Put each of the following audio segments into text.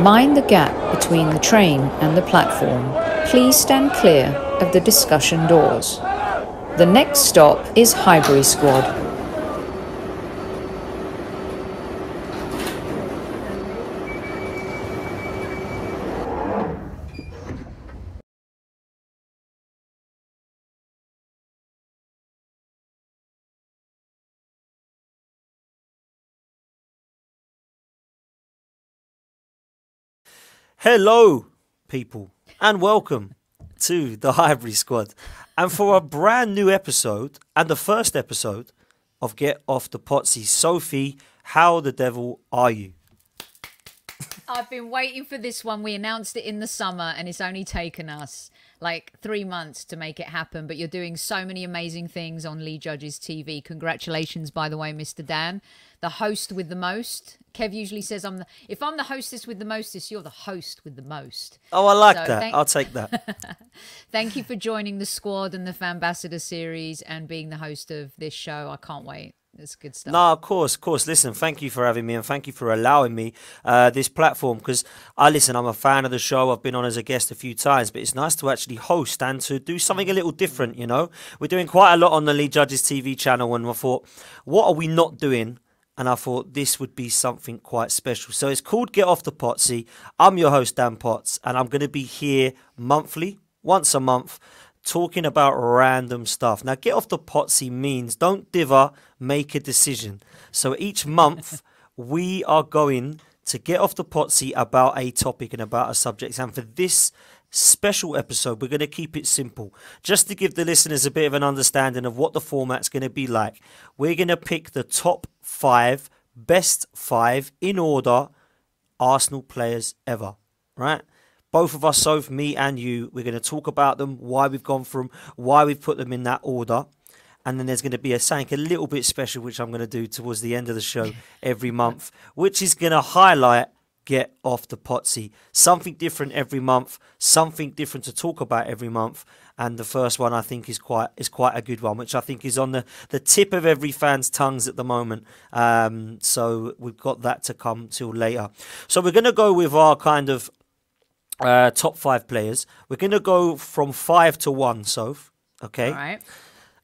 Mind the gap between the train and the platform. Please stand clear of the discussion doors. The next stop is Highbury Squad. Hello, people, and welcome to the Highbury Squad. And for a brand new episode, and the first episode of Get Off the Potsy. Sophie, how the devil are you? I've been waiting for this one. We announced it in the summer, and it's only taken us like 3 months to make it happen. But you're doing so many amazing things on Lee Judge's TV. Congratulations, by the way, Mr. Dan, the host with the most. Kev usually says if I'm the hostess with the mostest, you're the host with the most. Oh, I like that. I'll take that. Thank you for joining the squad and the Fambassador series and being the host of this show. I can't wait. It's good stuff. No, of course. Listen, thank you for having me and thank you for allowing me this platform because I'm a fan of the show. I've been on as a guest a few times, but it's nice to actually host and to do something a little different, you know. We're doing quite a lot on the Lee Judge's TV channel and I thought, what are we not doing? And I thought this would be something quite special. So it's called Get Off the Potsy. I'm your host, Dan Potts, and I'm going to be here monthly, once a month, talking about random stuff. Now, Get Off the Potsy means don't dither, make a decision. So each month, we are going to get off the potsy about a topic and about a subject. And for this special episode, we're going to keep it simple. Just to give the listeners a bit of an understanding of what the format's going to be like. We're going to pick the top 5, best 5 in order Arsenal players ever, right? Both of us, Soph, me and you, we're going to talk about them, why we've gone from, why we've put them in that order. And then there's going to be something a little bit special, which I'm going to do towards the end of the show every month, which is going to highlight Get Off the Potsy. Something different every month, something different to talk about every month. And the first one I think is quite a good one, which I think is on the tip of every fan's tongues at the moment. So we've got that to come till later. So we're going to go with our kind of top 5 players. We're going to go from 5 to 1, Soph. Okay. All right.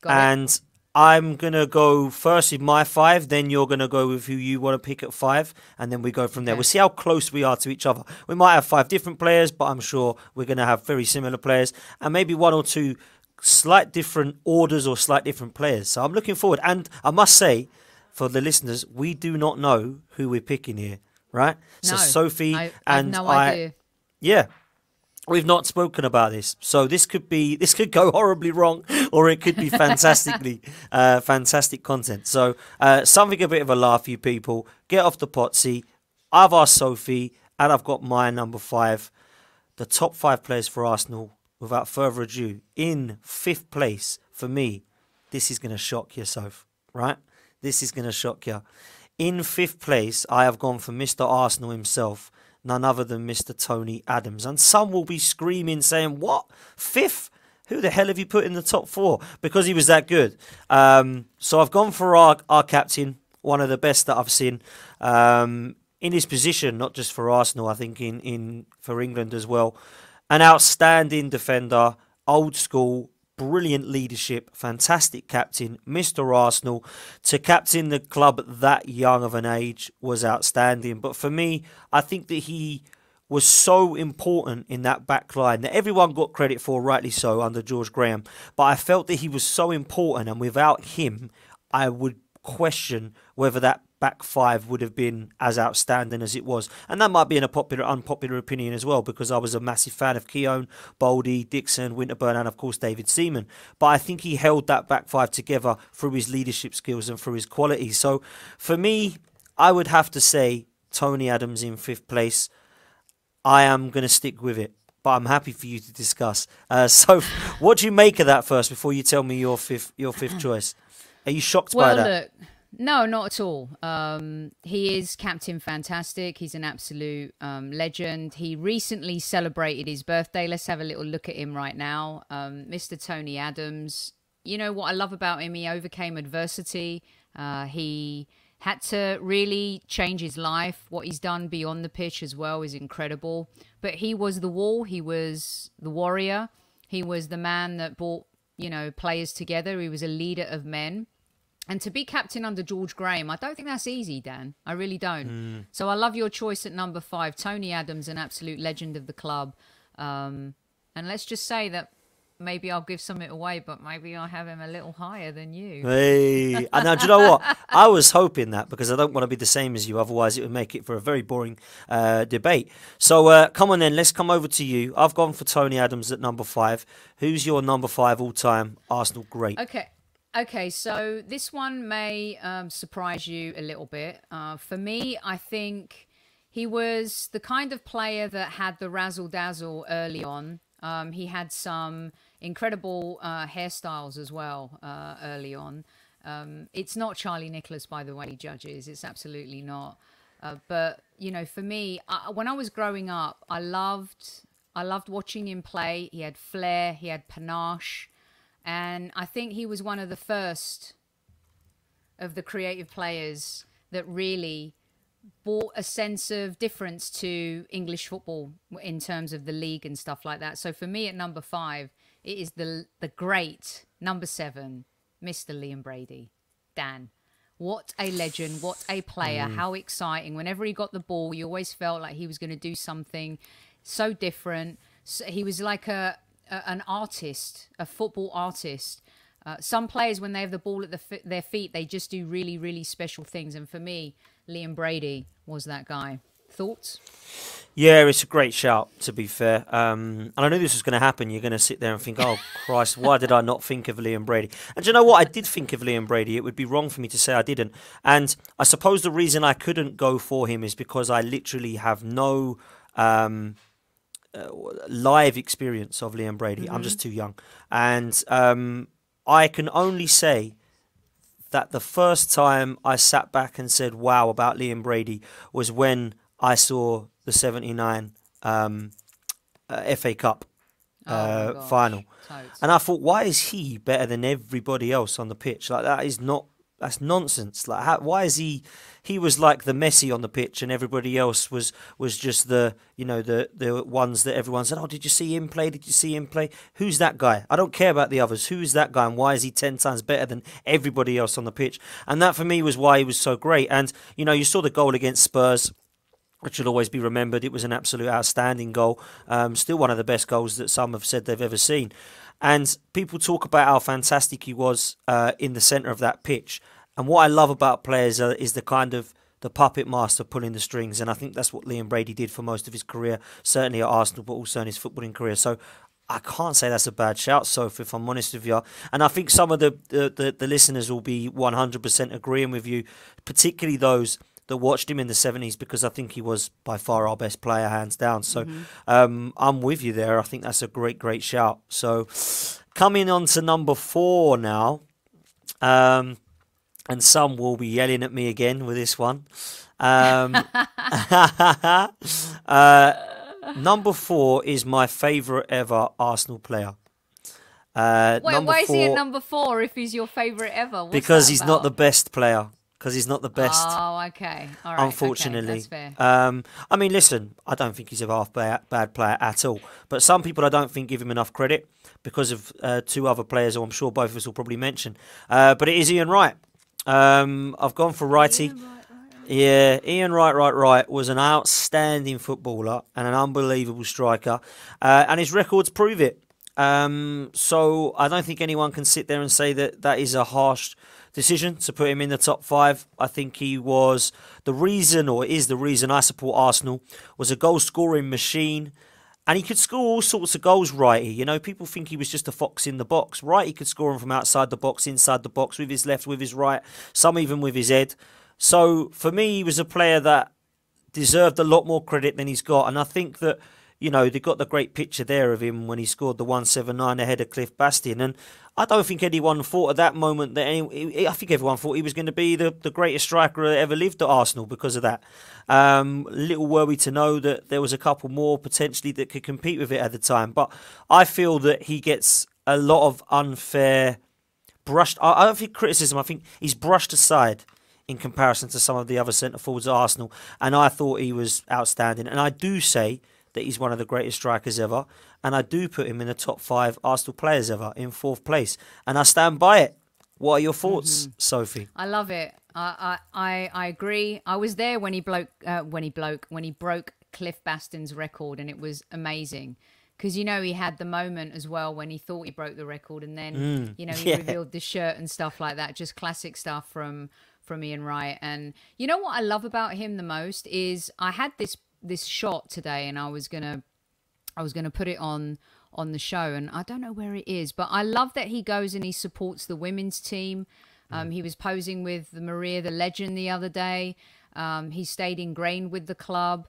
And I'm going to go first with my 5, then you're going to go with who you want to pick at 5, and then we go from there. We'll see how close we are to each other. We might have 5 different players, but I'm sure we're going to have very similar players, and maybe 1 or 2 slight different orders or slight different players. So I'm looking forward. And I must say, for the listeners, we do not know who we're picking here, right? No, so Sophie I and have no idea. Yeah. We've not spoken about this, so this could go horribly wrong, or it could be fantastic content. So something a bit of a laugh, you people. Get off the potsy. I've asked Sophie, and I've got my number 5. The top 5 players for Arsenal. Without further ado, in 5th place for me. This is going to shock you, Soph, right? This is going to shock you. In 5th place, I have gone for Mr. Arsenal himself. None other than Mr. Tony Adams. And some will be screaming, saying, what? 5th? Who the hell have you put in the top 4? Because he was that good. So I've gone for our captain, one of the best that I've seen in his position, not just for Arsenal, I think for England as well. An outstanding defender, old school, brilliant leadership, fantastic captain, Mr. Arsenal. To captain the club that young of an age was outstanding. But for me, I think that he was so important in that back line that everyone got credit for, rightly so, under George Graham. But I felt that he was so important, and without him, I would question whether that back 5 would have been as outstanding as it was. And that might be an unpopular opinion as well, because I was a massive fan of Keown, Baldy, Dixon, Winterburn, and of course David Seaman. But I think he held that back 5 together through his leadership skills and through his quality. So for me, I would have to say Tony Adams in 5th place. I am going to stick with it, but I'm happy for you to discuss. So what do you make of that first before you tell me your fifth choice? Are you shocked by that? Look, no, not at all. He is Captain Fantastic. He's an absolute legend. He recently celebrated his birthday. Let's have a little look at him right now. Mr. Tony Adams. You know what I love about him? He overcame adversity. He had to really change his life. What he's done beyond the pitch as well is incredible. But he was the wall. He was the warrior. He was the man that brought, you know, players together. He was a leader of men. And to be captain under George Graham, I don't think that's easy, Dan. I really don't. So I love your choice at number 5. Tony Adams, an absolute legend of the club. And let's just say that maybe I'll give something away, but maybe I'll have him a little higher than you. Hey, and now do you know what? I was hoping that because I don't want to be the same as you. Otherwise, it would make it for a very boring debate. So come on then, let's come over to you. I've gone for Tony Adams at number 5. Who's your number 5 all-time Arsenal great? Okay, so this one may surprise you a little bit. For me, I think he was the kind of player that had the razzle-dazzle early on. He had some incredible hairstyles as well early on. It's not Charlie Nicholas, by the way, he judges. It's absolutely not. But, you know, for me, when I was growing up, I loved watching him play. He had flair, he had panache. And I think he was one of the first of the creative players that really brought a sense of difference to English football in terms of the league and stuff like that. So for me at number 5, it is the great number 7, Mr. Liam Brady. Dan, what a legend, what a player, how exciting. Whenever he got the ball, you always felt like he was going to do something so different. So he was like an artist, a football artist. Some players, when they have the ball at their feet, they just do really, really special things. And for me, Liam Brady was that guy. Thoughts? Yeah, it's a great shout, to be fair. And I knew this was going to happen. You're going to sit there and think, oh, Christ, why did I not think of Liam Brady? And do you know what? I did think of Liam Brady. It would be wrong for me to say I didn't. And I suppose the reason I couldn't go for him is because I literally have no live experience of Liam Brady. I'm just too young. And I can only say that the first time I sat back and said, wow, about Liam Brady was when I saw the 79 FA Cup final. Totes. And I thought, why is he better than everybody else on the pitch? Like, that's nonsense. Like, why is he was like the Messi on the pitch and everybody else was just the ones that everyone said, oh, did you see him play? Did you see him play? Who's that guy? I don't care about the others. Who is that guy and why is he 10 times better than everybody else on the pitch? And that for me was why he was so great. And, you know, you saw the goal against Spurs, which will always be remembered. It was an absolute outstanding goal. Still one of the best goals that some have said they've ever seen. And people talk about how fantastic he was in the centre of that pitch. And what I love about players is the kind of the puppet master pulling the strings. And I think that's what Liam Brady did for most of his career, certainly at Arsenal, but also in his footballing career. So I can't say that's a bad shout, Sophie, if I'm honest with you. And I think some of the listeners will be 100% agreeing with you, particularly those that watched him in the 70s, because I think he was by far our best player, hands down. So I'm with you there. I think that's a great shout. So coming on to number 4 now. And some will be yelling at me again with this one. Number 4 is my favourite ever Arsenal player. Why is he at number 4 if he's your favourite ever? Because he's not the best player. Because he's not the best. Oh, okay. All right. Unfortunately. Okay, that's fair. I mean, listen, I don't think he's a half bad player at all. But some people I don't think give him enough credit because of 2 other players who I'm sure both of us will probably mention. But it is Ian Wright. I've gone for Wrighty. Yeah, Ian Wright was an outstanding footballer and an unbelievable striker. And his records prove it. So I don't think anyone can sit there and say that is a harsh decision to put him in the top 5. I think he was the reason, or is the reason I support Arsenal, was a goal-scoring machine. And he could score all sorts of goals, Wrighty. You know, people think he was just a fox in the box. Wrighty could score them from outside the box, inside the box, with his left, with his right, some even with his head. So, for me, he was a player that deserved a lot more credit than he's got. And I think that, you know, they got the great picture there of him when he scored the 179 ahead of Cliff Bastion. And I don't think anyone thought at that moment that I think everyone thought he was going to be the greatest striker that ever lived at Arsenal because of that. Little were we to know that there was a couple more potentially that could compete with it at the time. But I feel that he gets a lot of unfair I don't think criticism. I think he's brushed aside in comparison to some of the other centre forwards at Arsenal. And I thought he was outstanding. And I do say that he's one of the greatest strikers ever. And I do put him in the top 5 Arsenal players ever, in 4th place. And I stand by it. What are your thoughts, Sophie? I love it. I agree. I was there when he broke Cliff Baston's record, and it was amazing. Because, you know, he had the moment as well when he thought he broke the record, and then, you know, he revealed the shirt and stuff like that. Just classic stuff from Ian Wright. And you know what I love about him the most is I had this shot today, and I was gonna put it on the show, and I don't know where it is, but I love that he goes and he supports the women's team. He was posing with Maria, the legend, the other day. He stayed ingrained with the club.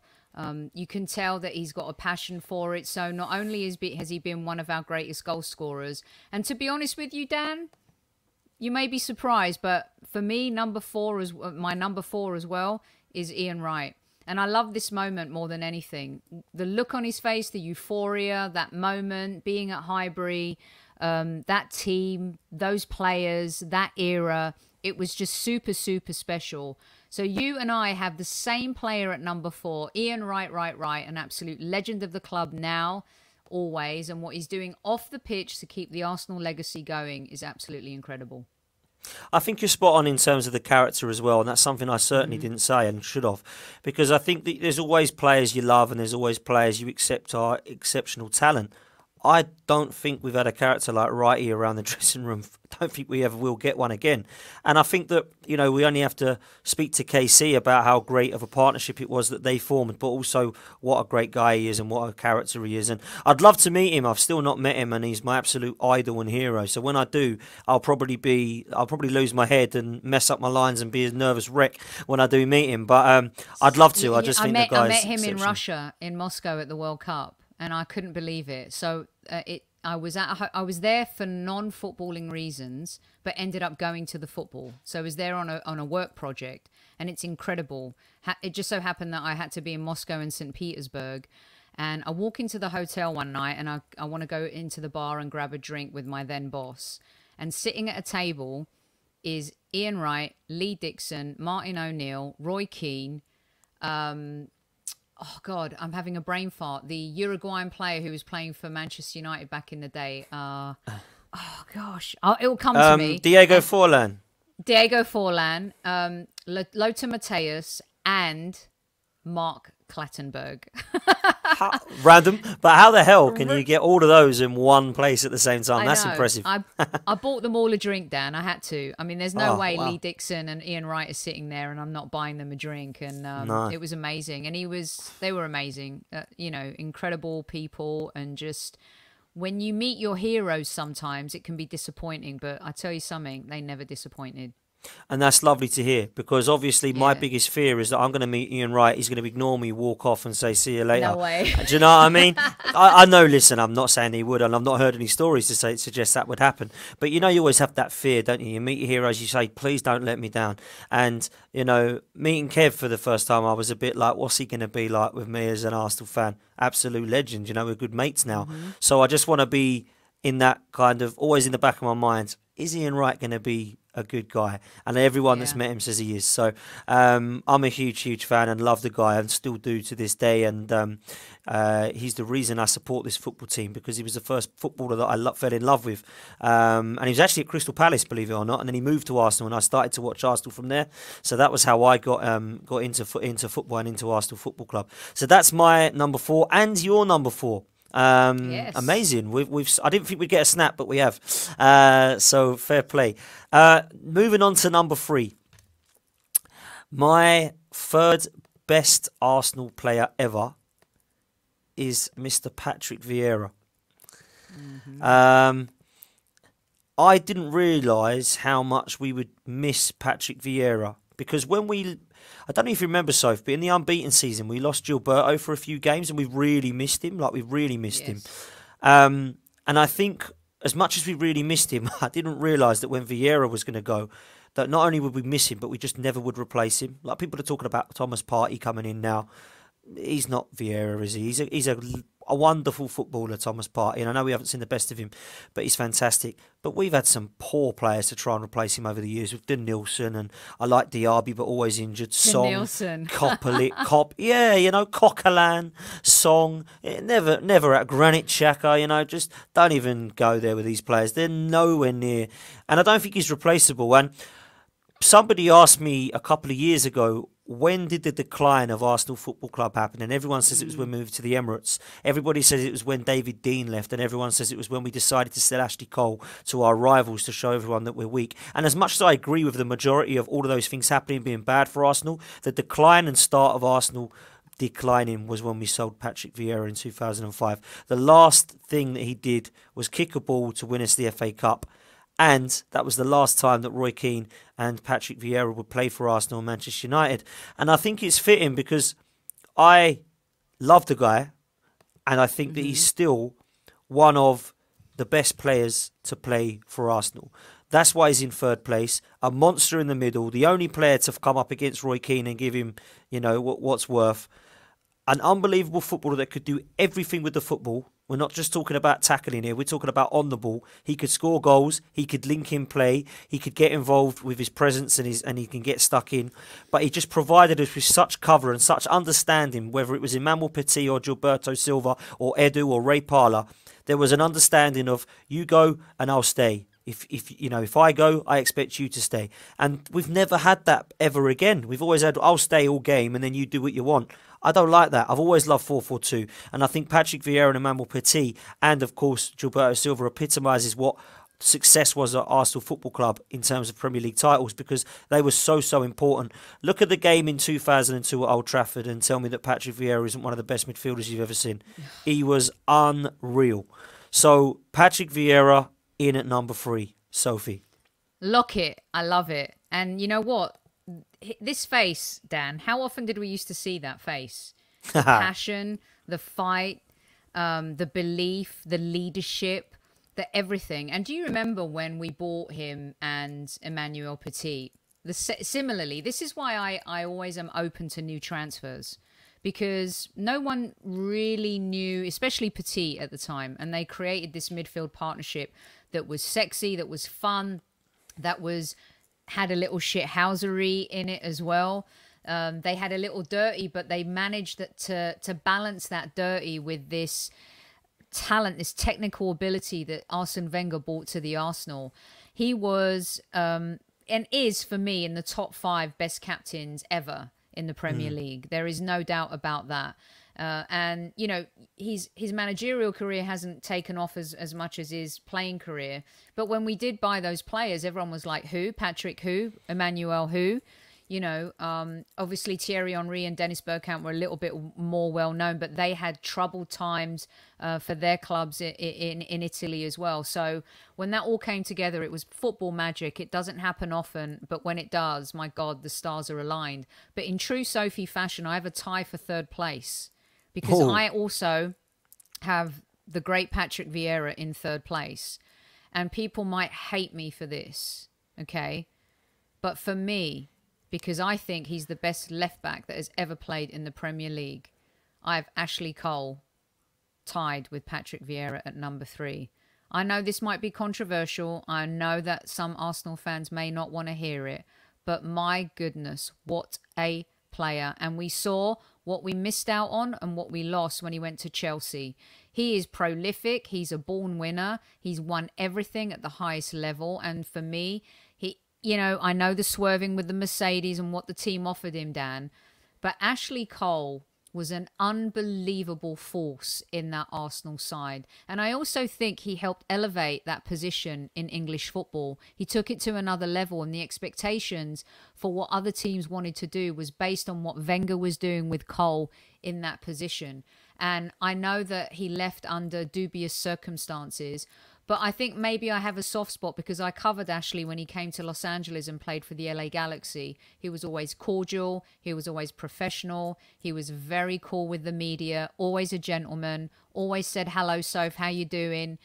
You can tell that he's got a passion for it. So not only has he been one of our greatest goal scorers, and to be honest with you, Dan, you may be surprised, but for me, my number 4 as well is Ian Wright. And I love this moment more than anything. The look on his face, the euphoria, that moment, being at Highbury, that team, those players, that era, it was just super, super special. So you and I have the same player at number 4, Ian Wright, an absolute legend of the club now, always. And what he's doing off the pitch to keep the Arsenal legacy going is absolutely incredible. I think you're spot on in terms of the character as well, and that's something I certainly didn't say and should have, because I think that there's always players you love and there's always players you accept are exceptional talent. I don't think we've had a character like Wrighty around the dressing room. I don't think we ever will get one again. And I think that, you know, we only have to speak to KC about how great of a partnership it was that they formed, but also what a great guy he is and what a character he is. And I'd love to meet him. I've still not met him, and he's my absolute idol and hero. So when I do, I'll probably lose my head and mess up my lines and be a nervous wreck when I do meet him. But I'd love to. I met him in Russia, in Moscow at the World Cup. And I couldn't believe it. So I was there for non-footballing reasons, but ended up going to the football. So I was there on a work project, and it's incredible. It just so happened that I had to be in Moscow and St. Petersburg, and I walk into the hotel one night, and I want to go into the bar and grab a drink with my then boss. And sitting at a table is Ian Wright, Lee Dixon, Martin O'Neill, Roy Keane. Oh, God, I'm having a brain fart. The Uruguayan player who was playing for Manchester United back in the day. Oh, gosh. It will come to me. Diego Forlan, Lothar Matthäus, and Mark Clattenburg. Random, but how the hell can you get all of those in one place at the same time? That's impressive. I bought them all a drink, Dan. I had to. I mean, there's no way Lee Dixon and Ian Wright are sitting there and I'm not buying them a drink. And No. It was amazing. And they were amazing. You know, incredible people. And just when you meet your heroes, sometimes it can be disappointing. But I tell you something, they never disappointed. And that's lovely to hear, because obviously my biggest fear is that I'm going to meet Ian Wright, he's going to ignore me, walk off and say, see you later. No way. Do you know what I mean? I know, listen, I'm not saying he would, and I've not heard any stories to suggest that would happen. But you know, you always have that fear, don't you? You meet your heroes, you say, please don't let me down. And, you know, meeting Kev for the first time, I was a bit like, what's he going to be like with me as an Arsenal fan? Absolute legend, you know, we're good mates now. So I just want to be in that kind of, always in the back of my mind, is Ian Wright going to be a good guy? And everyone that's met him says he is. So I'm a huge fan and love the guy and still do to this day. And he's the reason I support this football team, because he was the first footballer that I fell in love with. And he was actually at Crystal Palace, believe it or not. And then he moved to Arsenal, and I started to watch Arsenal from there. So that was how I got into football and into Arsenal Football Club. So that's my number 4 and your number 4. Yes. Amazing. I didn't think we'd get a snap, but we have. So fair play. Moving on to number 3. My third best Arsenal player ever is Mr. Patrick Vieira. I didn't realise how much we would miss Patrick Vieira, because when I don't know if you remember, Soph, but in the unbeaten season, we lost Gilberto for a few games and we really missed him. Like, we really missed him. And I think as much as we really missed him, I didn't realise that when Vieira was going to go, that not only would we miss him, but we just never would replace him. Like, people are talking about Thomas Partey coming in now. He's not Vieira, is he? He's a a wonderful footballer, Thomas Partey, and I know we haven't seen the best of him, but he's fantastic. But we've had some poor players to try and replace him over the years with Denilson, and I like Diaby, but always injured. Song, Coquelin, Song, never at Granit Xhaka, just don't even go there with these players. They're nowhere near, and I don't think he's replaceable. And somebody asked me a couple of years ago, when did the decline of Arsenal Football Club happen? And everyone says it was when we moved to the Emirates. Everybody says it was when David Dein left, and everyone says it was when we decided to sell Ashley Cole to our rivals to show everyone that we're weak. And as much as I agree with the majority of all of those things happening being bad for Arsenal, the decline and start of Arsenal declining was when we sold Patrick Vieira in 2005. The last thing that he did was kick a ball to win us the FA Cup. And that was the last time that Roy Keane and Patrick Vieira would play for Arsenal and Manchester United. And I think it's fitting because I love the guy, and I think that he's still one of the best players to play for Arsenal. That's why he's in third place, a monster in the middle, the only player to come up against Roy Keane and give him, what's worth. An unbelievable footballer that could do everything with the football. We're not just talking about tackling here. We're talking about on the ball. He could score goals. He could link in play. He could get involved with his presence and he can get stuck in. But he just provided us with such cover and such understanding, whether it was Emmanuel Petit or Gilberto Silva or Edu or Ray Parlour. There was an understanding of you go and I'll stay. If I go, I expect you to stay. And we've never had that ever again. We've always had, I'll stay all game and then you do what you want. I don't like that. I've always loved 4-4-2. And I think Patrick Vieira and Emmanuel Petit and, of course, Gilberto Silva epitomises what success was at Arsenal Football Club in terms of Premier League titles because they were so important. Look at the game in 2002 at Old Trafford and tell me that Patrick Vieira isn't one of the best midfielders you've ever seen. He was unreal. So, Patrick Vieira in at number 3. Sophie. Lock it. I love it. And you know what? This face, Dan, how often did we used to see that face? The passion, the fight, the belief, the leadership, the everything. And do you remember when we bought him and Emmanuel Petit? Similarly, this is why I always am open to new transfers. Because no one really knew, especially Petit at the time, and they created this midfield partnership that was sexy, that was fun, that had a little shithousery in it as well. They had a little dirty, but they managed to balance that dirty with this talent, this technical ability that Arsene Wenger brought to the Arsenal. He was and is, for me, in the top 5 best captains ever in the Premier League. There is no doubt about that. And, his managerial career hasn't taken off as much as his playing career. But when we did buy those players, everyone was like, who? Patrick who? Emmanuel who? Obviously Thierry Henry and Dennis Burkham were a little bit more well-known, but they had troubled times for their clubs in Italy as well. So when that all came together, it was football magic. It doesn't happen often, but when it does, my God, the stars are aligned. But in true Sophie fashion, I have a tie for third place because I also have the great Patrick Vieira in third place. And people might hate me for this, okay? But for me, because I think he's the best left-back that has ever played in the Premier League, I have Ashley Cole tied with Patrick Vieira at number 3. I know this might be controversial. I know that some Arsenal fans may not want to hear it. But my goodness, what a player. And we saw what we missed out on and what we lost when he went to Chelsea. He is prolific. He's a born winner. He's won everything at the highest level. And for me, I know the swerving with the Mercedes and what the team offered him, Dan, but Ashley Cole was an unbelievable force in that Arsenal side. And I also think he helped elevate that position in English football. He took it to another level, and the expectations for what other teams wanted to do was based on what Wenger was doing with Cole in that position. And I know that he left under dubious circumstances, but I think maybe I have a soft spot because I covered Ashley when he came to Los Angeles and played for the LA Galaxy. He was always cordial. He was always professional. He was very cool with the media, always a gentleman, always said, hello, Soph, how you doing?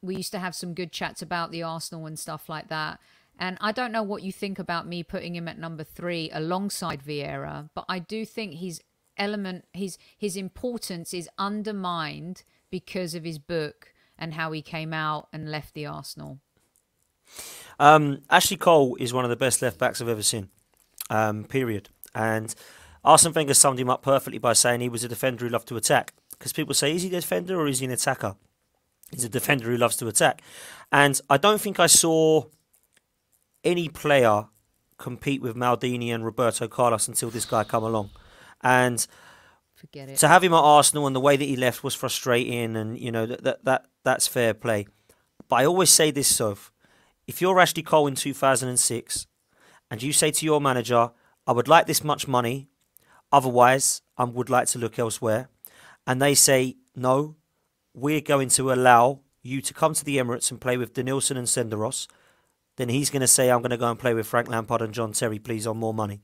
We used to have some good chats about the Arsenal and stuff like that. And I don't know what you think about me putting him at number 3 alongside Vieira, but I do think he's element, his importance is undermined because of his book and how he came out and left the Arsenal. Ashley Cole is one of the best left backs I've ever seen. Period. And Arsene Wenger summed him up perfectly by saying he was a defender who loved to attack. Because people say, is he a defender or is he an attacker? He's a defender who loves to attack. And I don't think I saw any player compete with Maldini and Roberto Carlos until this guy come along. And forget it. To have him at Arsenal and the way that he left was frustrating, and that's fair play. But I always say this, Soph. If you're Ashley Cole in 2006 and you say to your manager, I would like this much money, otherwise I would like to look elsewhere, and they say, no, we're going to allow you to come to the Emirates and play with Denilson and Senderos, then he's going to say, I'm going to go and play with Frank Lampard and John Terry, please, on more money.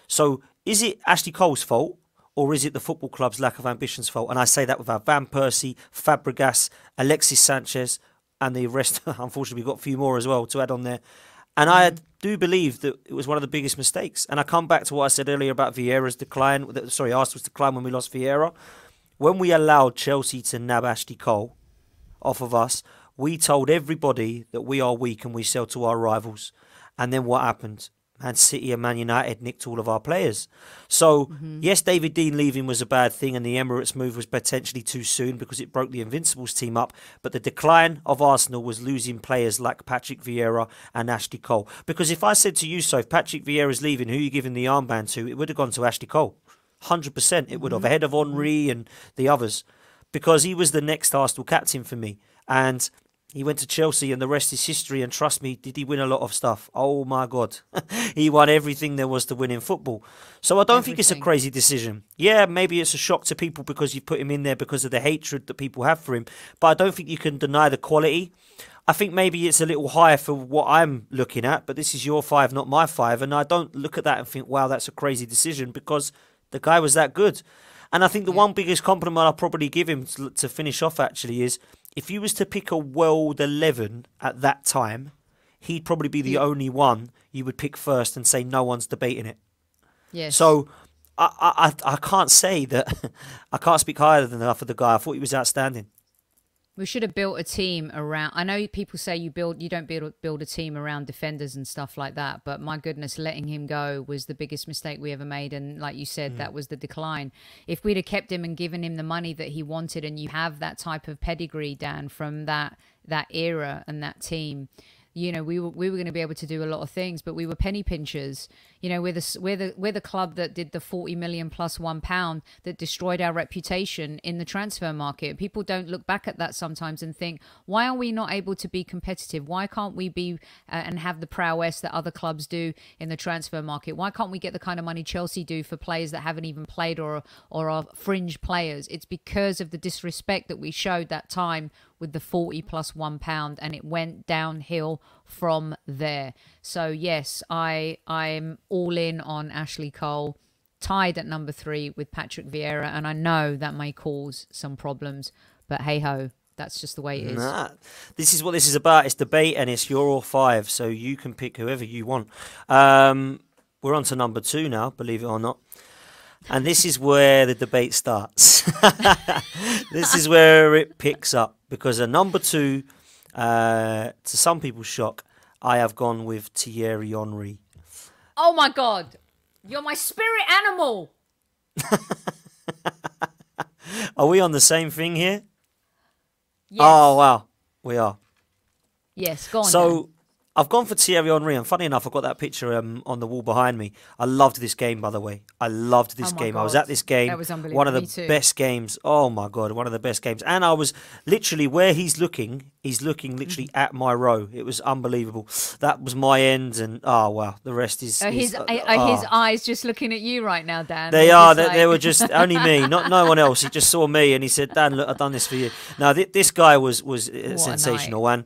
So is it Ashley Cole's fault, or is it the football club's lack of ambition's fault? And I say that without Van Persie, Fabregas, Alexis Sanchez, and the rest. Unfortunately, we've got a few more as well to add on there. And I do believe that it was one of the biggest mistakes. And I come back to what I said earlier about Vieira's decline. Sorry, Arsenal's decline when we lost Vieira. When we allowed Chelsea to nab Ashley Cole off of us, we told everybody that we are weak and we sell to our rivals. And then what happened? Man City and Man United nicked all of our players. So, yes, David Dein leaving was a bad thing, and the Emirates move was potentially too soon because it broke the Invincibles team up. But the decline of Arsenal was losing players like Patrick Vieira and Ashley Cole. Because if I said to you, so if Patrick Vieira's leaving, who are you giving the armband to? It would have gone to Ashley Cole. 100% it would have, ahead of Henry and the others. Because he was the next Arsenal captain for me. And he went to Chelsea and the rest is history. And trust me, did he win a lot of stuff? Oh my God. He won everything there was to win in football. So I don't think it's a crazy decision. Yeah, maybe it's a shock to people because you put him in there because of the hatred that people have for him. But I don't think you can deny the quality. I think maybe it's a little higher for what I'm looking at. But this is your 5, not my 5. And I don't look at that and think, wow, that's a crazy decision, because the guy was that good. And I think the one biggest compliment I'll probably give him to finish off actually is, if you was to pick a world 11 at that time, he'd probably be the only one you would pick first and say no one's debating it. Yes. So I can't say that I can't speak higher than enough of the guy. I thought he was outstanding. We should have built a team around. I know people say you don't build a team around defenders and stuff like that, but my goodness, letting him go was the biggest mistake we ever made. And like you said, that was the decline. If we'd have kept him and given him the money that he wanted, and you have that type of pedigree, Dan, from that era and that team, you know, we were going to be able to do a lot of things, but we were penny pinchers. You know, we're the club that did the 40 million plus £1 that destroyed our reputation in the transfer market. People don't look back at that sometimes and think, why are we not able to be competitive? Why can't we be and have the prowess that other clubs do in the transfer market? Why can't we get the kind of money Chelsea do for players that haven't even played or are fringe players? It's because of the disrespect that we showed that time with the 40 plus £1, and it went downhill from there. So yes, I'm all in on Ashley Cole, tied at number 3 with Patrick Vieira, and I know that may cause some problems, but hey ho, that's just the way it is. Nah, this is what this is about. It's debate, and it's your all 5, so you can pick whoever you want. We're on to number 2 now, believe it or not. And this is where the debate starts. This is where it picks up. Because at number 2, to some people's shock, I have gone with Thierry Henry. Oh my God. You're my spirit animal. Are we on the same thing here? Yes. Oh, wow. We are. Yes, go on. So, I've gone for Thierry Henry, and funny enough, I've got that picture on the wall behind me. I loved this game, by the way. I loved this game. God. I was at this game. That was unbelievable. One of the best games. Oh, my God, one of the best games. And I was literally where he's looking literally at my row. It was unbelievable. That was my end, and oh, wow, the rest is... Are his eyes just looking at you right now, Dan? They are. They were just only me, not no one else. He just saw me, and he said, Dan, look, I've done this for you. Now, this guy was sensational, man.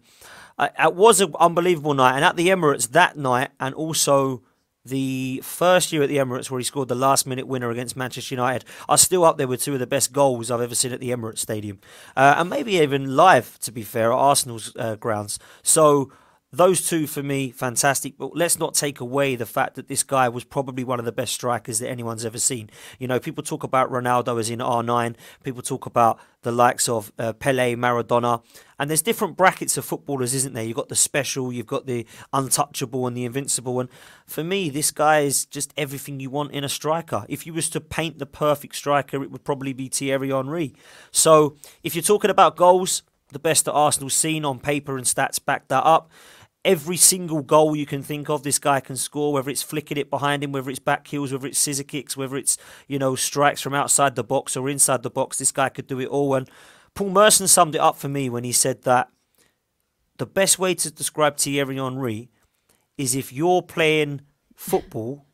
It was an unbelievable night. And at the Emirates that night, and also the first year at the Emirates where he scored the last-minute winner against Manchester United, are still up there with 2 of the best goals I've ever seen at the Emirates Stadium. And maybe even live, to be fair, at Arsenal's grounds. So those two for me, fantastic. But let's not take away the fact that this guy was probably one of the best strikers that anyone's ever seen. You know, people talk about Ronaldo as in R9. People talk about the likes of Pele, Maradona. And there's different brackets of footballers, isn't there? You've got the special, you've got the untouchable and the invincible. And for me, this guy is just everything you want in a striker. If you was to paint the perfect striker, it would probably be Thierry Henry. So if you're talking about goals, the best that Arsenal's seen on paper and stats back that up. Every single goal you can think of, this guy can score, whether it's flicking it behind him, whether it's back heels, whether it's scissor kicks, whether it's, you know, strikes from outside the box or inside the box. This guy could do it all. And Paul Merson summed it up for me when he said that the best way to describe Thierry Henry is if you're playing football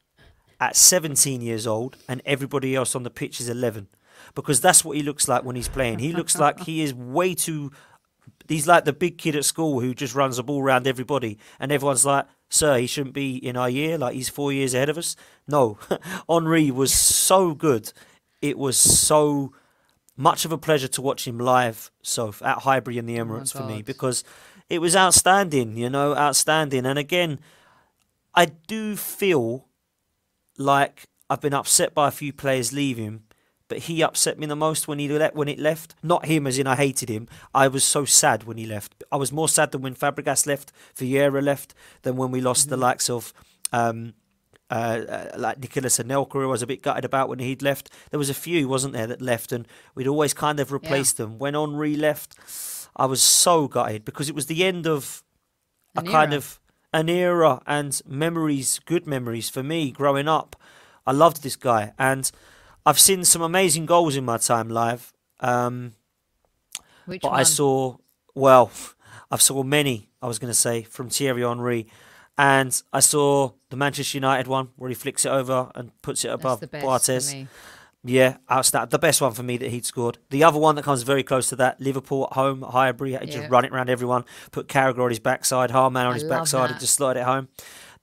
at 17 years old and everybody else on the pitch is 11. Because that's what he looks like when he's playing. He looks like he is way too... He's like the big kid at school who just runs the ball around everybody. And everyone's like, sir, he shouldn't be in our year. Like, he's 4 years ahead of us. No, Henry was so good. It was so much of a pleasure to watch him live, so at Highbury in the Emirates for me. Because it was outstanding, you know, outstanding. And again, I do feel like I've been upset by a few players leaving. But he upset me the most when it left. Not him as in I hated him. I was so sad when he left. I was more sad than when Fabregas left, Vieira left, than when we lost the likes of like Nicolas Anelka, who I was a bit gutted about when he'd left. There was a few, wasn't there, that left, and we'd always kind of replaced them. When Henry left, I was so gutted because it was the end of an era and memories, good memories for me growing up. I loved this guy, and I've seen some amazing goals in my time live. Which but one? I've saw many, I was going to say, from Thierry Henry. And I saw the Manchester United one where he flicks it over and puts it above Bartes. Yeah, outstanding. The best one for me that he'd scored. The other one that comes very close to that, Liverpool at home, at Highbury, just run it around everyone, put Carragher on his backside, Harman on his backside and just slide it home.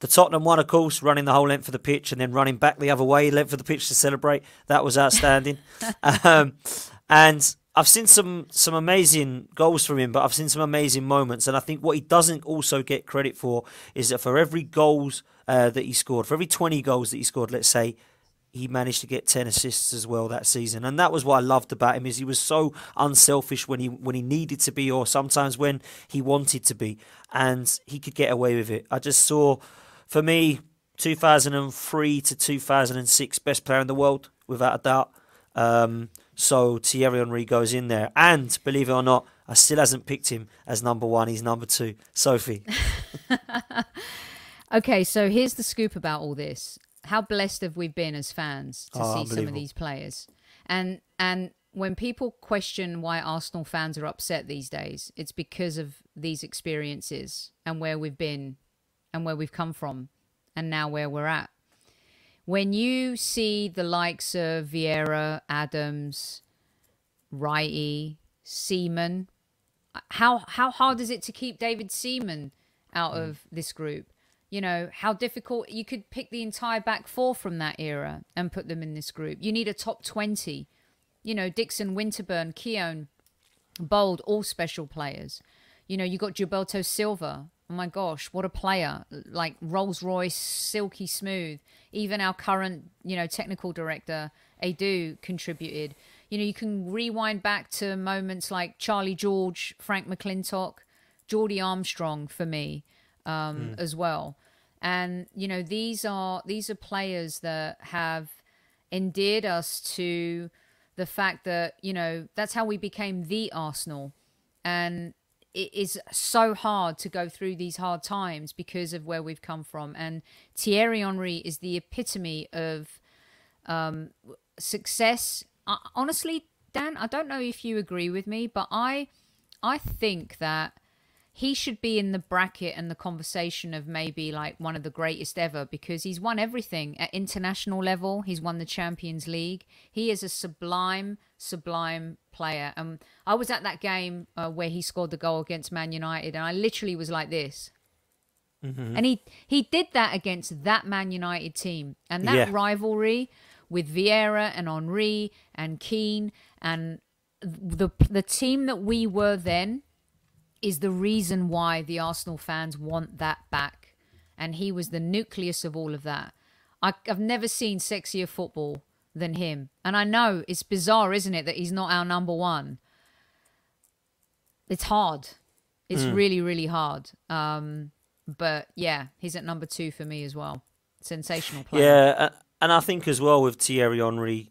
The Tottenham one, of course, running the whole length of the pitch and then running back the other way, length of the pitch to celebrate. That was outstanding. And I've seen some amazing goals from him, but I've seen some amazing moments. And I think what he doesn't also get credit for is that for every goals that he scored, for every 20 goals that he scored, let's say, he managed to get 10 assists as well that season. And that was what I loved about him, is he was so unselfish when he needed to be, or sometimes when he wanted to be. And he could get away with it. I just saw, for me, 2003 to 2006, best player in the world, without a doubt. So Thierry Henry goes in there. And, believe it or not, I still hasn't picked him as number one. He's number two. Sophie. Okay, so here's the scoop about all this. How blessed have we been as fans to see some of these players? And when people question why Arsenal fans are upset these days, it's because of these experiences and where we've been and where we've come from and now where we're at. When you see the likes of Vieira, Adams, Wright, Seaman, how hard is it to keep David Seaman out of this group? You know, how difficult. You could pick the entire back four from that era and put them in this group. You need a top 20. You know, Dixon, Winterburn, Keown, Bold, all special players. You know, you got Gilberto Silva. Oh my gosh, what a player. Like Rolls Royce, silky smooth. Even our current, you know, technical director, Edu, contributed. You know, you can rewind back to moments like Charlie George, Frank McClintock, Geordie Armstrong for me as well. And, you know, these are players that have endeared us to the fact that, you know, that's how we became the Arsenal. And it is so hard to go through these hard times because of where we've come from. And Thierry Henry is the epitome of success. Honestly, Dan, I don't know if you agree with me, but I think that he should be in the bracket and the conversation of maybe like one of the greatest ever, because he's won everything at international level. He's won the Champions League. He is a sublime player. I was at that game where he scored the goal against Man United, and I literally was like this. Mm-hmm. And he did that against that Man United team. And that rivalry with Vieira and Henry and Keane and the team that we were then, is the reason why the Arsenal fans want that back. And he was the nucleus of all of that. I've never seen sexier football than him. And I know it's bizarre, isn't it, that he's not our number one. It's hard. It's really, really hard. But yeah, he's at number 2 for me as well. Sensational player. Yeah, and I think as well with Thierry Henry,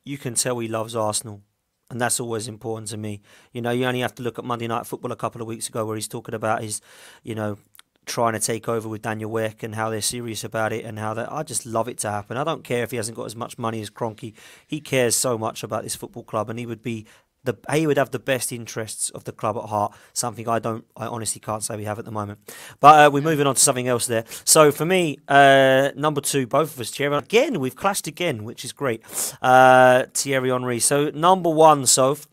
you can tell he loves Arsenal. And that's always important to me. You know, you only have to look at Monday Night Football a couple of weeks ago where he's talking about his, you know, trying to take over with Daniel Weck and how they're serious about it and how that I just love it to happen. I don't care if he hasn't got as much money as Kroenke. He cares so much about this football club, and he would have the best interests of the club at heart. Something I honestly can't say we have at the moment. But we're moving on to something else there. So for me, number 2, both of us, Thierry. Again, we've clashed again, which is great. Thierry Henry. So number 1, Soph.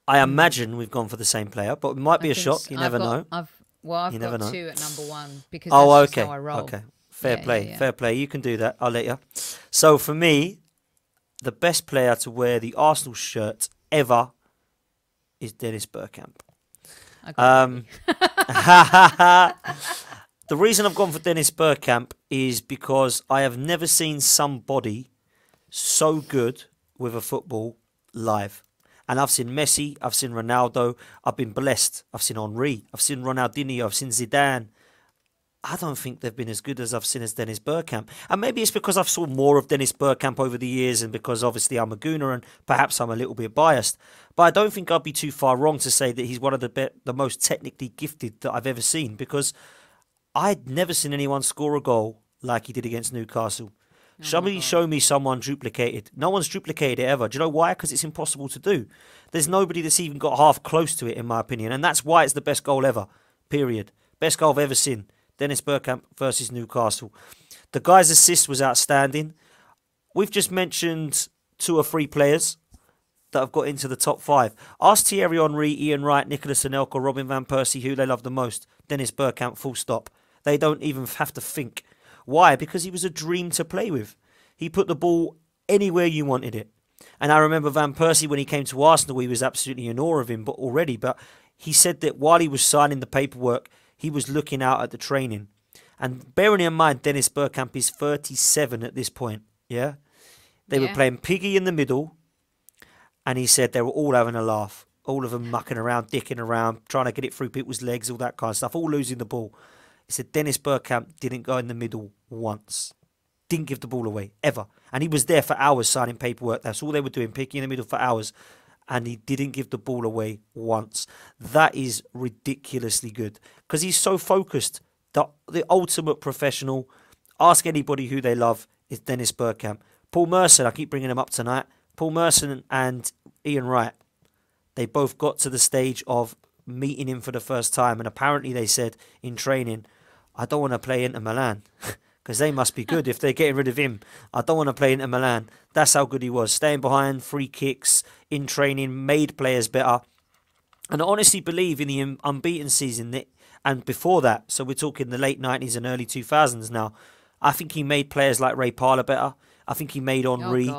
I imagine we've gone for the same player, but it might be a shock. You never know. I've got 2 at number 1 because that's just how I roll. Okay. Fair play. You can do that. I'll let you. So for me, the best player to wear the Arsenal shirt ever is Dennis Burkham. The reason I've gone for Dennis Burkham is because I have never seen somebody so good with a football live. And I've seen Messi, I've seen Ronaldo, I've been blessed. I've seen Henry, I've seen Ronaldinho, I've seen Zidane. I don't think they've been as good as I've seen as Dennis Burkham. And maybe it's because I've saw more of Dennis Burkham over the years and because obviously I'm a Gooner and perhaps I'm a little bit biased. But I don't think I'd be too far wrong to say that he's one of the most technically gifted that I've ever seen, because I'd never seen anyone score a goal like he did against Newcastle. Somebody show me someone duplicated. No one's duplicated it ever. Do you know why? Because it's impossible to do. There's nobody that's even got half close to it, in my opinion. And that's why it's the best goal ever. Period. Best goal I've ever seen. Dennis Burkham versus Newcastle. The guy's assist was outstanding. We've just mentioned 2 or 3 players that have got into the top 5. Ask Thierry Henry, Ian Wright, Nicholas Anelka, Robin Van Persie who they love the most. Dennis Burkham, full stop. They don't even have to think. Why? Because he was a dream to play with. He put the ball anywhere you wanted it. And I remember Van Persie, when he came to Arsenal, he was absolutely in awe of him but he said that while he was signing the paperwork, he was looking out at the training. And bearing in mind, Dennis Burkham is 37 at this point. Yeah? They were playing piggy in the middle. And he said they were all having a laugh. All of them mucking around, dicking around, trying to get it through people's legs, all that kind of stuff. All losing the ball. He said Dennis Burkham didn't go in the middle once. Didn't give the ball away, ever. And he was there for hours signing paperwork. That's all they were doing, picking in the middle for hours. And he didn't give the ball away once. That is ridiculously good. Because he's so focused. The ultimate professional. Ask anybody who they love is Dennis Burkham. Paul Merson, I keep bringing him up tonight. Paul Merson and Ian Wright. They both got to the stage of meeting him for the first time. And apparently they said in training, I don't want to play Inter Milan. Because they must be good if they're getting rid of him. I don't want to play Inter Milan. That's how good he was. Staying behind, free kicks, in training, made players better. And I honestly believe in the unbeaten season and before that, so we're talking the late 90s and early 2000s now, I think he made players like Ray Parlour better. I think he made Henry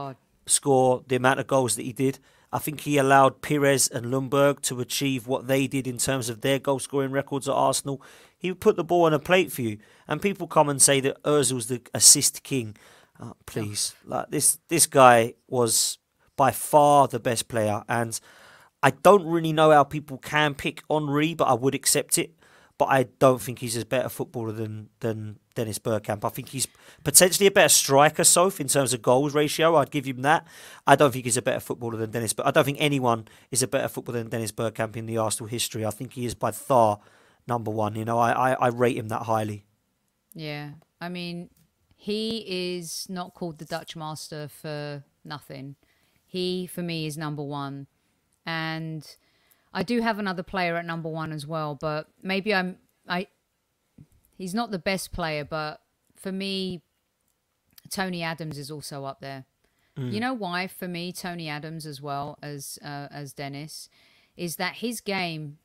score the amount of goals that he did. I think he allowed Pires and Lundberg to achieve what they did in terms of their goal-scoring records at Arsenal. He would put the ball on a plate for you. And people come and say that Ozil's the assist king. Oh, please. Like this guy was by far the best player. And I don't really know how people can pick Henry, but I would accept it. But I don't think he's a better footballer than Dennis Burkham. I think he's potentially a better striker, Soph, in terms of goals ratio. I'd give him that. I don't think he's a better footballer than Dennis. But I don't think anyone is a better footballer than Dennis Burkham in the Arsenal history. I think he is by far number 1. You know, I rate him that highly. Yeah, I mean, he is not called the Dutch master for nothing. He, for me, is number 1, and I do have another player at number 1 as well, but maybe he's not the best player, but for me, Tony Adams is also up there. You know why? For me, Tony Adams as well as Dennis, is that his game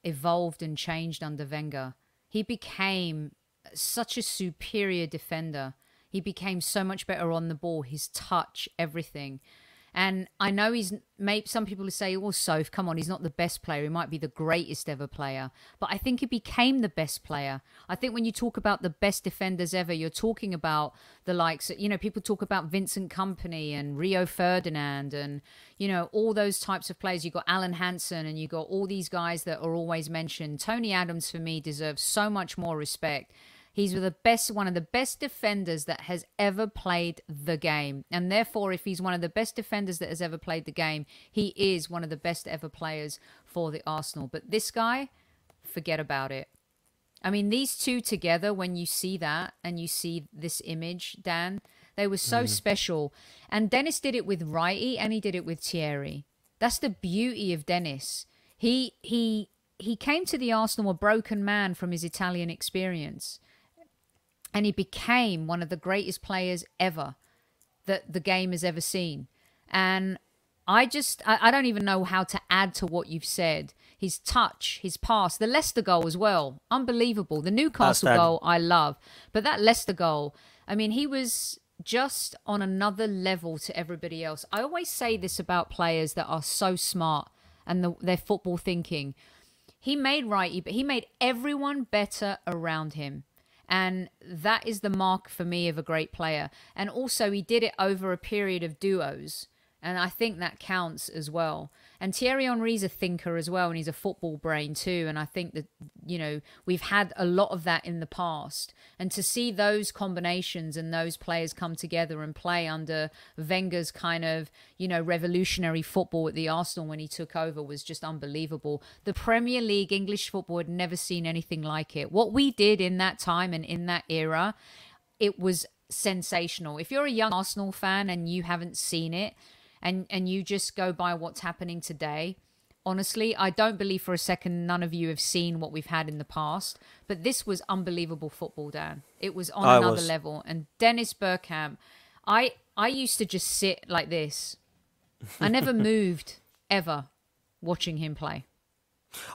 evolved and changed under Wenger. He became such a superior defender. He became so much better on the ball, his touch, everything. And I know some people say, oh, Soph, come on, he's not the best player. He might be the greatest ever player. But I think he became the best player. I think when you talk about the best defenders ever, you're talking about the likes, people talk about Vincent Kompany and Rio Ferdinand and, all those types of players. You've got Alan Hansen and you've got all these guys that are always mentioned. Tony Adams, for me, deserves so much more respect. He's one of the best defenders that has ever played the game. And therefore, if he's one of the best defenders that has ever played the game, he is one of the best ever players for the Arsenal. But this guy, forget about it. I mean, these two together, when you see that and you see this image, Dan, they were so special. And Dennis did it with Wright and he did it with Thierry. That's the beauty of Dennis. He came to the Arsenal a broken man from his Italian experience. And he became one of the greatest players ever that the game has ever seen. And I don't even know how to add to what you've said. His touch, his pass, the Leicester goal as well. Unbelievable. The Newcastle goal, I love. But that Leicester goal, I mean, he was just on another level to everybody else. I always say this about players that are so smart and their football thinking. He made Wrighty, but he made everyone better around him. And that is the mark for me of a great player. And also he did it over a period of duos. And I think that counts as well. And Thierry Henry's a thinker as well. And he's a football brain too. And I think that, we've had a lot of that in the past. And to see those combinations and those players come together and play under Wenger's kind of, revolutionary football at the Arsenal when he took over was just unbelievable. The Premier League, English football, had never seen anything like it. What we did in that time and in that era, it was sensational. If you're a young Arsenal fan and you haven't seen it, and you just go by what's happening today, honestly, I don't believe for a second none of you have seen what we've had in the past. But this was unbelievable football, Dan. It was on another level. And Dennis Burkham, I used to just sit like this. I never moved, ever, watching him play.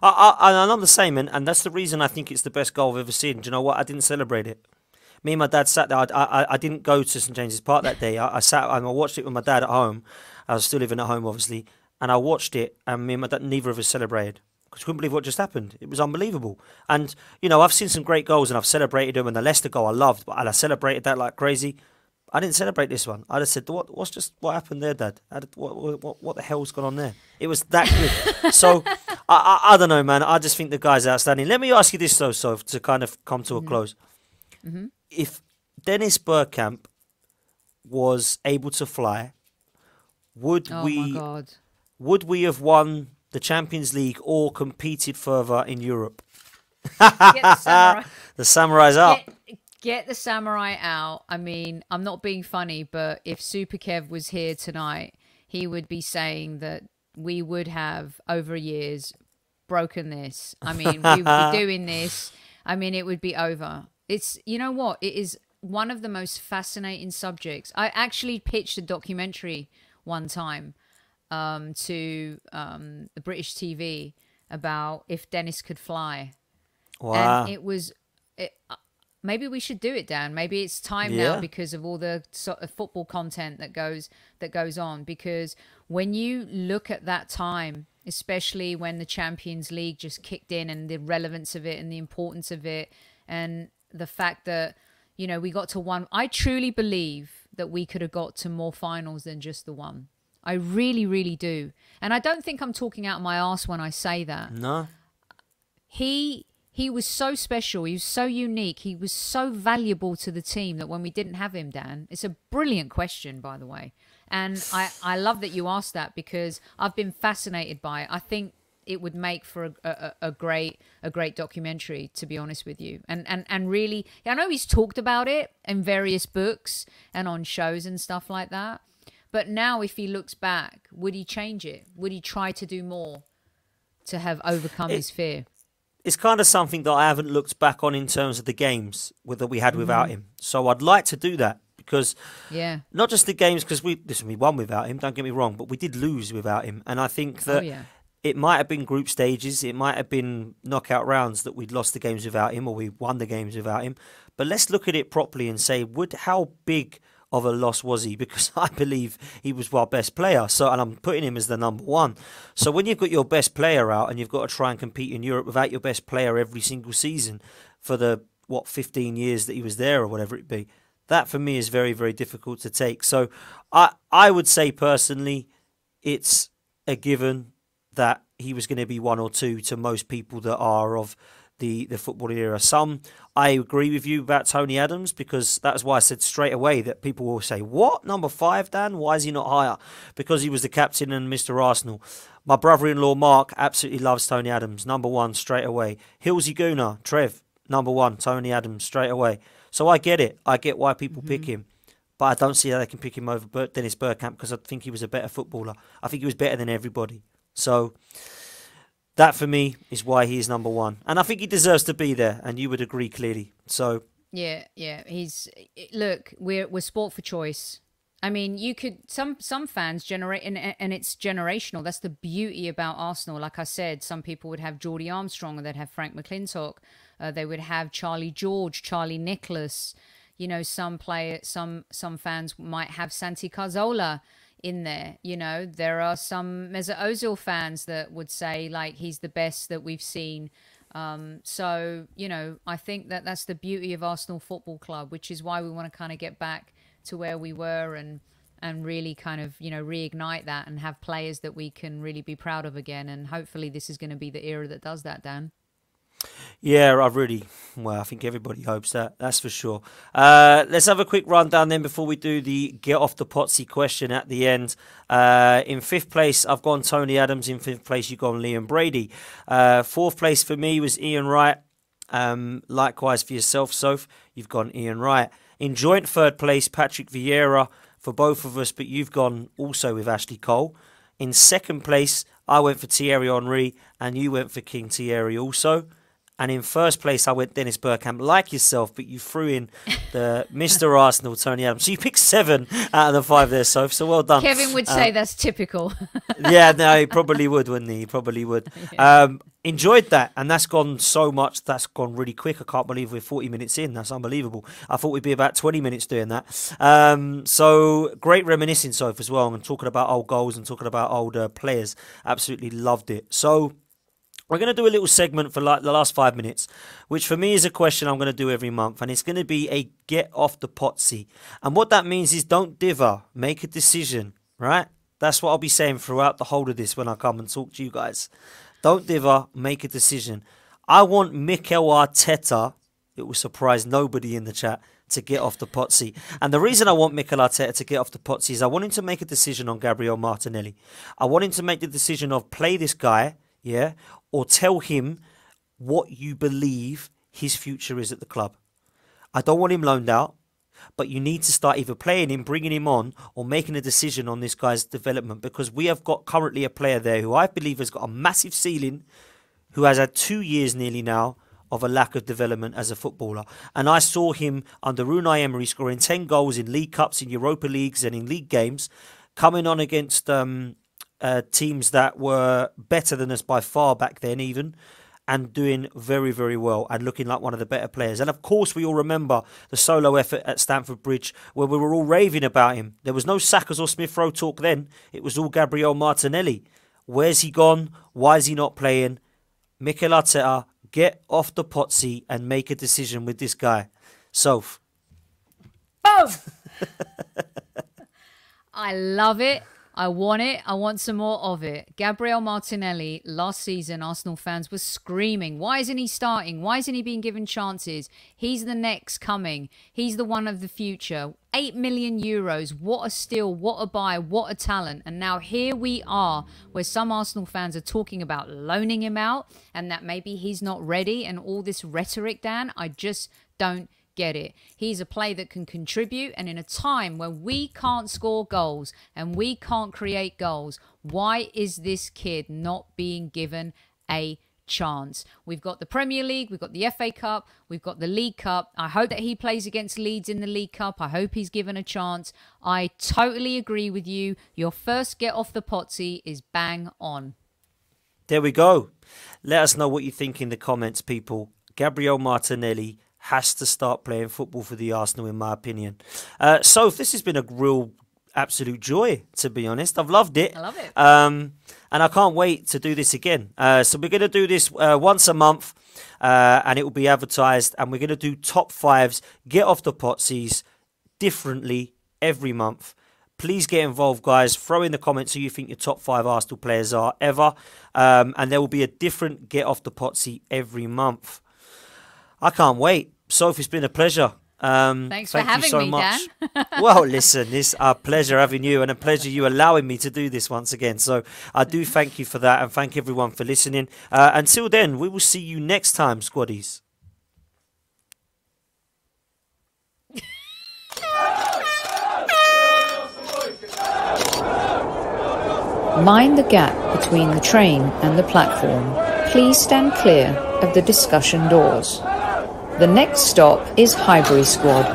I'm the same, and that's the reason I think it's the best goal I've ever seen. Do you know what? I didn't celebrate it. Me and my dad sat there. I didn't go to St James's Park that day. I sat and I watched it with my dad at home. I was still living at home, obviously. And I watched it, and me and my dad, neither of us celebrated. Because we couldn't believe what just happened. It was unbelievable. And, I've seen some great goals, and I've celebrated them. And the Leicester goal I loved, and I celebrated that like crazy. I didn't celebrate this one. I just said, what happened there, Dad? What the hell's gone on there? It was that good. So, I don't know, man. I just think the guy's outstanding. Let me ask you this, though, Soph, to kind of come to a close. Mm-hmm. If Dennis Burkham was able to fly, would we have won the Champions League or competed further in Europe? Get the samurai. The samurai's out. Get the samurai out. I mean, I'm not being funny, but if Super Kev was here tonight, he would be saying that we would have, over years, broken this. I mean, we would be doing this. I mean, it would be over. It's, you know what? It is one of the most fascinating subjects. I actually pitched a documentary one time to the British TV about if Dennis could fly. Wow. And it was... maybe we should do it, Dan. Maybe it's time now because of all the sort of football content that goes on. Because when you look at that time, especially when the Champions League just kicked in and the relevance of it and the importance of it and the fact that, we got to one. I truly believe that we could have got to more finals than just the one. I really, really do. And I don't think I'm talking out my arse when I say that. No. He was so special. He was so unique. He was so valuable to the team that when we didn't have him, Dan, it's a brilliant question, by the way. And I love that you asked that because I've been fascinated by it. I think it would make for a great documentary, to be honest with you. And really, I know he's talked about it in various books and on shows and stuff like that. But now if he looks back, would he change it? Would he try to do more to have overcome his fear? It's kind of something that I haven't looked back on in terms of the games that we had without him. So I'd like to do that because not just the games, because we won without him, don't get me wrong, but we did lose without him. And I think that it might have been group stages, it might have been knockout rounds that we'd lost the games without him or we won the games without him. But let's look at it properly and say, how big of a loss was he? Because I believe he was our best player. So, and I'm putting him as the number one. So when you've got your best player out and you've got to try and compete in Europe without your best player every single season for the 15 years that he was there or whatever it be, that for me is very, very difficult to take. So I would say personally, it's a given that he was going to be one or two to most people that are of the football era. Some, I agree with you about Tony Adams, because that's why I said straight away that people will say, what, number 5, Dan? Why is he not higher? Because he was the captain and Mr. Arsenal. My brother-in-law, Mark, absolutely loves Tony Adams. Number 1, straight away. Hillsy Gooner, Trev, number 1, Tony Adams, straight away. So I get it. I get why people pick him. But I don't see how they can pick him over Dennis Burkham, because I think he was a better footballer. I think he was better than everybody. So that for me is why he is number 1. And I think he deserves to be there, and you would agree clearly. So yeah. Look, we're sport for choice. I mean, you could some fans generate, and it's generational. That's the beauty about Arsenal. Like I said, some people would have Geordie Armstrong, or they'd have Frank McClintock. They would have Charlie George, Charlie Nicholas. You know, some fans might have Santi Cazorla in there. You know, there are some Mesut Ozil fans that would say, like, he's the best that we've seen. So, you know, I think that's the beauty of Arsenal Football Club, which is why we want to kind of get back to where we were and really kind of, you know, reignite that and have players that we can really be proud of again. And hopefully this is going to be the era that does that, Dan. Yeah, I think everybody hopes that, that's for sure. Let's have a quick rundown then before we do the Get Off the Potsy question at the end. In 5th place, I've gone Tony Adams. In 5th place, you've gone Liam Brady. 4th place for me was Ian Wright. Likewise for yourself, Soph, you've gone Ian Wright. In joint 3rd place, Patrick Vieira for both of us, but you've gone also with Ashley Cole. In 2nd place, I went for Thierry Henry, and you went for King Thierry also. And in 1st place, I went Dennis Burkham, like yourself, but you threw in the Mr. Arsenal, Tony Adams. So you picked 7 out of the 5 there, Soph. So well done. Kevin would say that's typical. Yeah, no, he probably would, wouldn't he? He probably would. Yeah. Enjoyed that, and that's gone so much. That's gone really quick. I can't believe we're 40 minutes in. That's unbelievable. I thought we'd be about 20 minutes doing that. So great reminiscing, Soph, as well. And talking about old goals and talking about older players. Absolutely loved it. So we're going to do a little segment for like the last 5 minutes, which for me is a question I'm going to do every month. And it's going to be a Get Off the Potsy. And what that means is don't dither, make a decision, right? That's what I'll be saying throughout the whole of this when I come and talk to you guys. Don't dither, make a decision. I want Mikel Arteta, it will surprise nobody in the chat, to get off the Potsy. And the reason I want Mikel Arteta to get off the Potsy is I want him to make a decision on Gabrielle Martinelli. I want him to make the decision of play this guy, yeah, or tell him what you believe his future is at the club. I don't want him loaned out, but you need to start either playing him, bringing him on, or making a decision on this guy's development, because we have got currently a player there who I believe has got a massive ceiling, who has had 2 years nearly now of a lack of development as a footballer. And I saw him under Unai Emery scoring 10 goals in League Cups, in Europa Leagues and in league games, coming on against teams that were better than us by far back then even, and doing very, very well and looking like one of the better players. And of course, we all remember the solo effort at Stamford Bridge where we were all raving about him. There was no Sackers or Smith Rowe talk then. It was all Gabrielle Martinelli. Where's he gone? Why is he not playing? Mikel Arteta, get off the Potsy and make a decision with this guy. Soph. Boom! I love it. I want it. I want some more of it. Gabrielle Martinelli, last season, Arsenal fans were screaming, why isn't he starting? Why isn't he being given chances? He's the next coming. He's the one of the future. 8 million euros. What a steal. What a buy. What a talent. And now here we are, where some Arsenal fans are talking about loaning him out and that maybe he's not ready and all this rhetoric, Dan. I just don't get it. He's a player that can contribute, and in a time when we can't score goals and we can't create goals, why is this kid not being given a chance? We've got the Premier League, we've got the FA Cup, we've got the League Cup. I hope that he plays against Leeds in the League Cup. I hope he's given a chance. I totally agree with you. Your first Get Off the Potsy is bang on. There we go. Let us know what you think in the comments, people. Gabrielle Martinelli has to start playing football for the Arsenal, in my opinion. Soph, this has been a real absolute joy, to be honest. I've loved it. I love it. And I can't wait to do this again. So we're going to do this once a month, and it will be advertised, and we're going to do top fives, get off the Pottsies differently every month. Please get involved, guys. Throw in the comments who you think your top 5 Arsenal players are ever. And there will be a different Get Off the Pottsy every month. I can't wait. Soph, it's been a pleasure. Thanks for having you so me, much. Dan. Well, listen, it's a pleasure having you and a pleasure you allowing me to do this once again. So I do thank you for that and thank everyone for listening. Until then, we will see you next time, squaddies. Mind the gap between the train and the platform. Please stand clear of the discussion doors. The next stop is Highbury Squad.